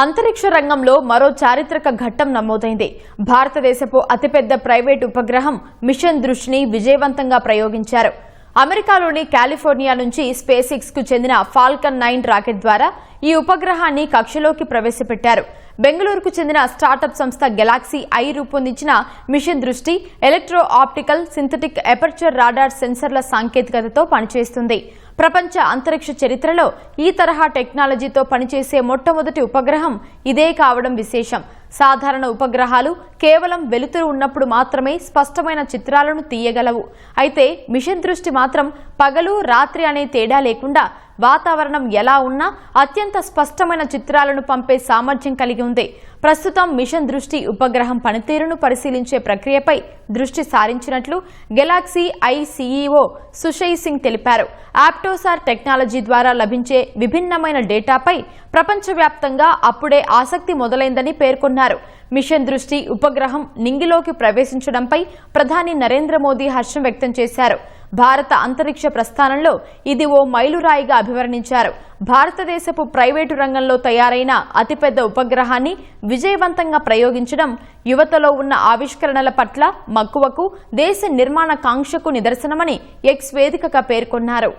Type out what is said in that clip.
అంతరిక్ష రంగంలో మరో చారిత్రక ఘట్టం నమోదైంది. భారతదేశపు అతిపెద్ద ప్రైవేట్ ఉపగ్రహం మిషన్ దృష్టిని విజయవంతంగా ప్రయోగించారు. అమెరికాలోని కాలిఫోర్నియా నుంచి స్పేస్ కు చెందిన ఫాల్కన్ 9 రాకెట్ ద్వారా ఈ ఉపగ్రహాన్ని కక్షలోకి ప్రవేశపెట్టారు. బెంగళూరుకు చెందిన స్టార్టప్ సంస్థ గెలాక్సీ ఐ రూపొందించిన mission Drishti electro optical synthetic aperture radar సెన్సర్ల సాంకేతికతతో పనిచేస్తుంది. ప్రపంచ అంతరిక్ష చరిత్రలో ఈ తరహా టెక్నాలజీతో పనిచేసే మొట్టమొదటి ఉపగ్రహం ఇదే కావడం విశేషం. సాధారణ ఉపగ్రహాలు కేవలం వెలుతురు ఉన్నప్పుడు మాత్రమే స్పష్టమైన చిత్రాలను తీయగలవు. అయితే మిషన్ దృష్టి మాత్రం పగలు రాత్రి అనే తేడా లేకుండా వాతావరణం ఎలా ఉన్నా అత్యంత స్పష్టమైన చిత్రాలను పంపే సామర్థ్యం కలిగి ఉంది. ప్రస్తుతం మిషన్ దృష్టి ఉపగ్రహం పనితీరును పరిశీలించే ప్రక్రియపై దృష్టి సారించినట్లు గెలాక్సీ ఐ సీఈఓ సుషయ్ సింగ్ తెలిపారు. ఆప్టోసార్ టెక్నాలజీ ద్వారా లభించే విభిన్నమైన డేటాపై ప్రపంచవ్యాప్తంగా అప్పుడే ఆసక్తి మొదలైందని పేర్కొన్నారు. మిషన్ దృష్టి ఉపగ్రహం నింగిలోకి ప్రవేశించడంపై ప్రధాని నరేంద్ర మోదీ హర్షం వ్యక్తం చేశారు. భారత అంతరిక్ష ప్రస్థానంలో ఇది ఓ మైలురాయిగా అభివర్ణించారు. భారతదేశపు ప్రైవేటు రంగంలో తయారైన అతిపెద్ద ఉపగ్రహాన్ని విజయవంతంగా ప్రయోగించడం యువతలో ఉన్న ఆవిష్కరణల పట్ల మక్కువకు, దేశ నిర్మాణ కాంక్షకు నిదర్శనమని ఎక్స్ వేదికగా పేర్కొన్నారు.